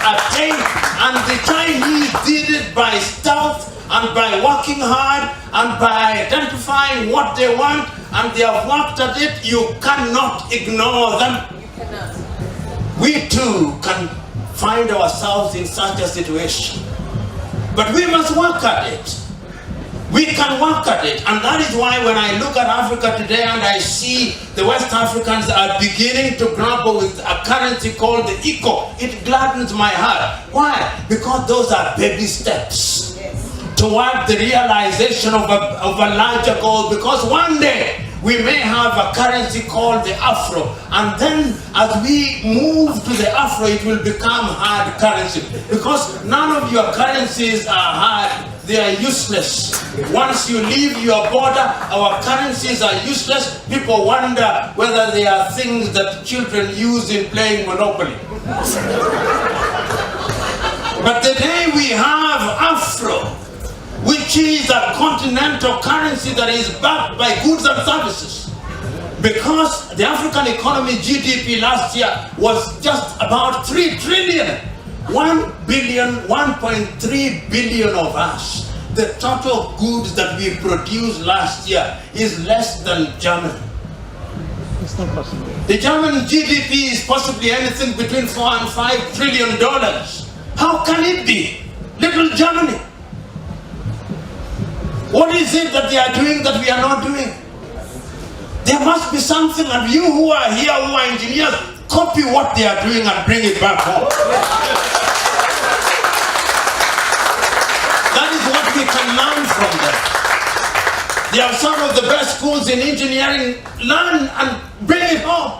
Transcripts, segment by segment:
attained. And the Chinese did it by stealth and by working hard and by identifying what they want, and they have worked at it. You cannot ignore them. You cannot. We too can find ourselves in such a situation. But we must work at it. We can work at it. And that is why when I look at Africa today and I see the West Africans are beginning to grapple with a currency called the eco, it gladdens my heart. Why? Because those are baby steps toward the realization of a larger goal. Because one day we may have a currency called the Afro, and then as we move to the Afro, it will become hard currency. Because none of your currencies are hard, they are useless. Once you leave your border, our currencies are useless. People wonder whether they are things that children use in playing Monopoly. But the day we have Afro, which is a continental currency that is backed by goods and services. Because the African economy GDP last year was just about 3 trillion. 1 billion, 1.3 billion of us. The total goods that we produced last year is less than Germany. It's not possible. The German GDP is possibly anything between $4 and $5 trillion. How can it be? Little Germany. What is it that they are doing that we are not doing? There must be something, and you who are here, who are engineers, copy what they are doing and bring it back home. That is what we can learn from them. They have some of the best schools in engineering. Learn and bring it home.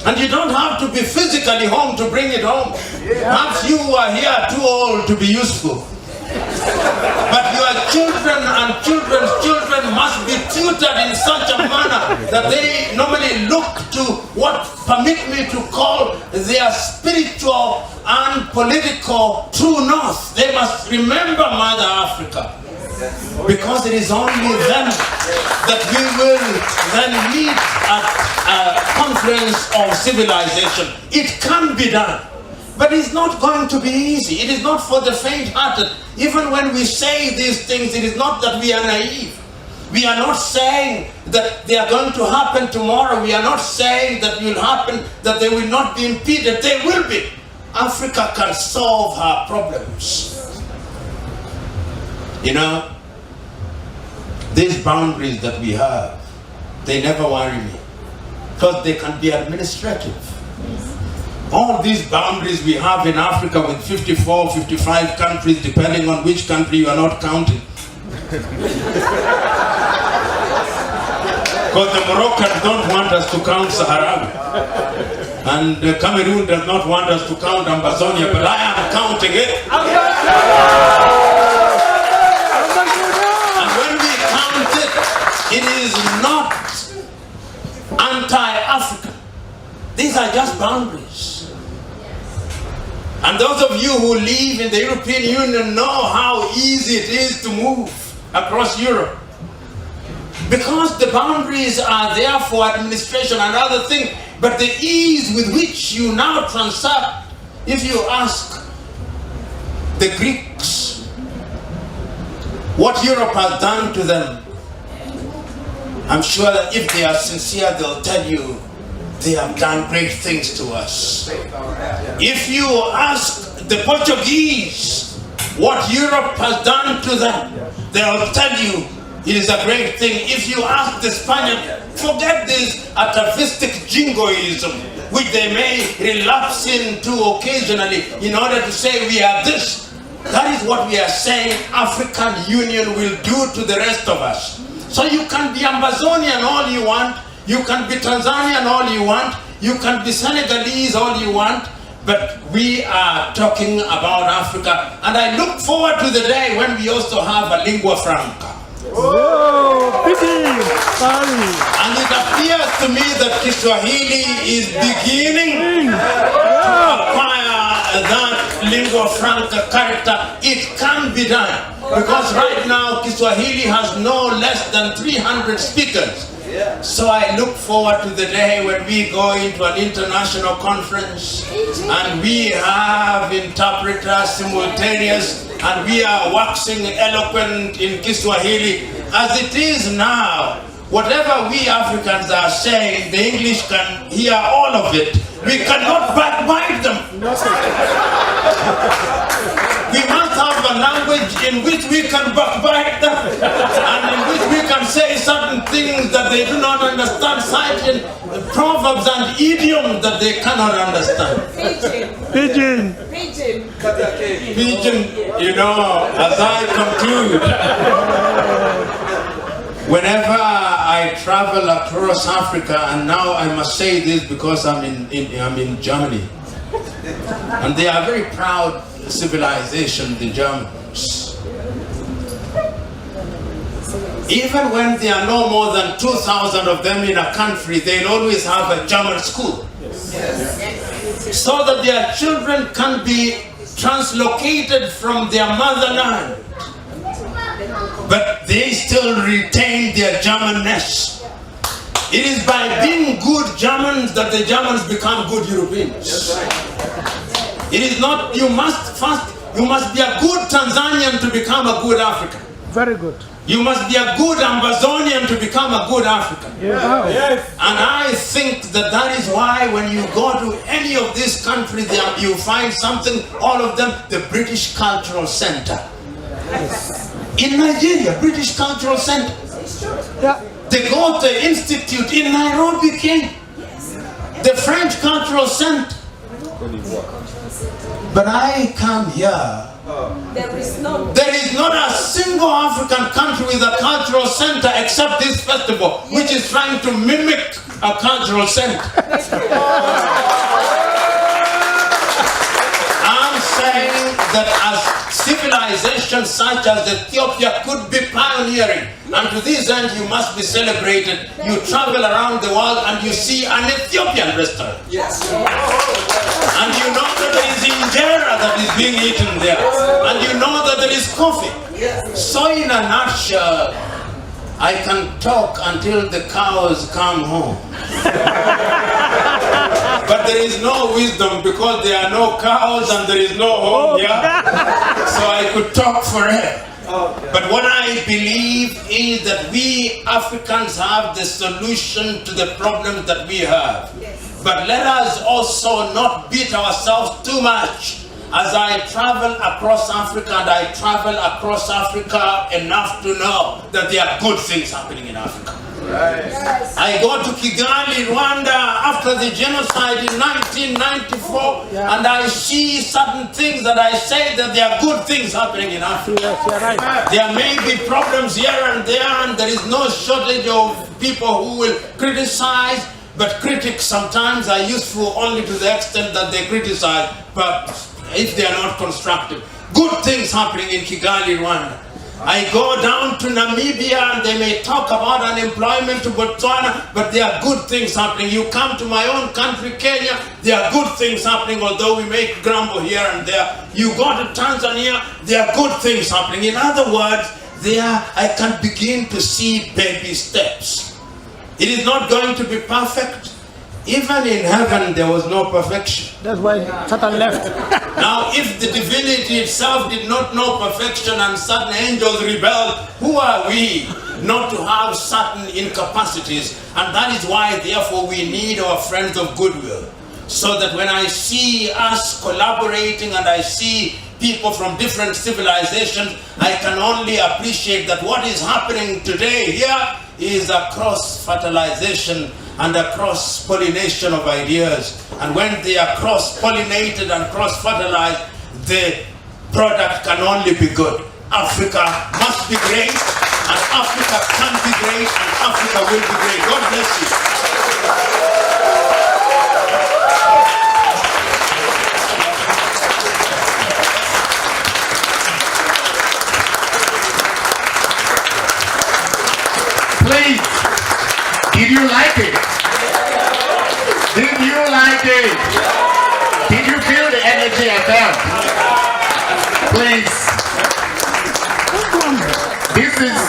And you don't have to be physically home to bring it home. Perhaps you who are here are too old to be useful. But your children and children's children must be tutored in such a manner that they normally look to what permit me to call their spiritual and political true north. They must remember Mother Africa, because it is only then that we will then meet at a conference of civilization. It can be done. But it's not going to be easy. It is not for the faint-hearted. Even when we say these things, it is not that we are naive. We are not saying that they are going to happen tomorrow. We are not saying that will happen, that they will not be impeded. They will be. Africa can solve her problems. You know, these boundaries that we have, they never worry me, because they can be administrative. All these boundaries we have in Africa with 54, 55 countries, depending on which country you are not counting. Because the Moroccans don't want us to count Saharawi. And Cameroon does not want us to count Ambazonia, but I am counting it. And when we count it, it is not anti-African. These are just boundaries. And those of you who live in the European Union know how easy it is to move across Europe. Because the boundaries are there for administration and other things, but the ease with which you now transact, if you ask the Greeks what Europe has done to them, I'm sure that if they are sincere, they'll tell you they have done great things to us. If you ask the Portuguese what Europe has done to them, they'll tell you it is a great thing. If you ask the Spaniard, forget this atavistic jingoism, which they may relapse into occasionally in order to say we are this. That is what we are saying African Union will do to the rest of us. So you can be Amazonian all you want, you can be Tanzanian all you want, you can be Senegalese all you want, but we are talking about Africa. And I look forward to the day when we also have a lingua franca. Oh, and it appears to me that Kiswahili is beginning to acquire that lingua franca character. It can be done. Because right now Kiswahili has no less than 300 speakers. So I look forward to the day when we go into an international conference and we have interpreters simultaneous and we are waxing eloquent in Kiswahili. As it is now, whatever we Africans are saying, the English can hear all of it. We cannot backbite them. We must have a language in which we can backbite them and in which we can say certain things that they do not understand, citing proverbs and idioms that they cannot understand. Pigeon. Pigeon, you know, as I conclude, whenever I travel across Africa, and now I must say this because I'm in Germany, and they are very proud civilization, the Germans. Even when there are no more than 2,000 of them in a country, they'll always have a German school. So that their children can be translocated from their motherland, but they still retain their Germanness. It is by being good Germans that the Germans become good Europeans. It is not, you must be a good Tanzanian to become a good African. Very good. You must be a good Ambazonian to become a good African. Yeah. Yes. And I think that is why when you go to any of these countries, you find something, all of them, the British Cultural Center. Yes. In Nigeria, British Cultural Center. Yeah. The Goethe Institute in Nairobi, Kenya. The French Cultural Center. But I come here. There is not a single African country with a cultural center except this festival, which is trying to mimic a cultural center. I'm saying that as civilizations such as Ethiopia could be pioneering, and to this end you must be celebrated. You travel around the world and you see an Ethiopian restaurant. Yes. And you know that there is injera that is being eaten there. And you know that there is coffee. So in a nutshell, I can talk until the cows come home. But there is no wisdom because there are no cows and there is no home here. So I could talk forever. But what I believe is that we Africans have the solution to the problems that we have. But let us also not beat ourselves too much. As I travel across Africa, and I travel across Africa enough to know that there are good things happening in Africa. Right. Yes. I go to Kigali, Rwanda after the genocide in 1994, and I see certain things that I say that there are good things happening in Africa. Yes, you're right. There may be problems here and there, and there is no shortage of people who will criticize, but critics sometimes are useful only to the extent that they criticize, but if they are not constructive. Good things happening in Kigali, Rwanda. I go down to Namibia and they may talk about unemployment to Botswana, but there are good things happening. You come to my own country, Kenya, there are good things happening, although we may grumble here and there. You go to Tanzania, there are good things happening. In other words, there I can begin to see baby steps. It is not going to be perfect. Even in heaven, there was no perfection. That's why Satan left. Now, if the divinity itself did not know perfection and certain angels rebelled, who are we not to have certain incapacities? And that is why, therefore, we need our friends of goodwill. So that when I see us collaborating and I see people from different civilizations, I can only appreciate that what is happening today here is a cross-fertilization and a cross-pollination of ideas. And when they are cross-pollinated and cross-fertilized, the product can only be good. Africa must be great, and Africa can be great, and Africa will be great. God bless you. Please, did you like it? Did you like it? Did you feel the energy I felt? Please. This is,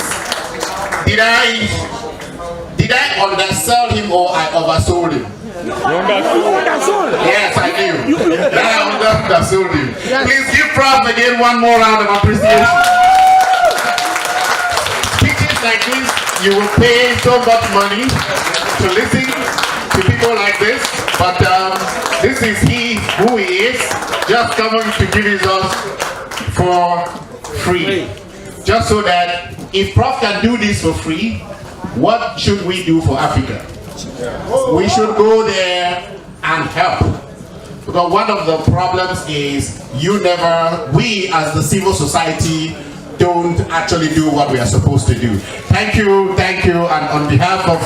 did Did I undersell him or I oversold him? Yes, I do. Then I undersold him. Please give Prof again one more round of appreciation. Speeches like this, you will pay so much money to listen to people like this, but this is who he is, just coming to give it us for free. Just so that if Prof can do this for free, what should we do for Africa? We should go there and help. Because one of the problems is we as the civil society don't actually do what we are supposed to do. Thank you, and on behalf of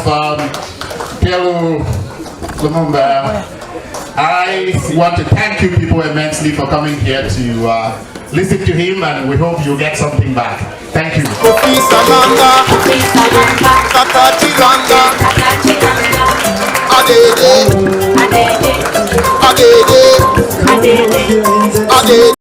PLO LUMUMBA, I want to thank you people immensely for coming here to listen to him, and we hope you get something back. Thank you.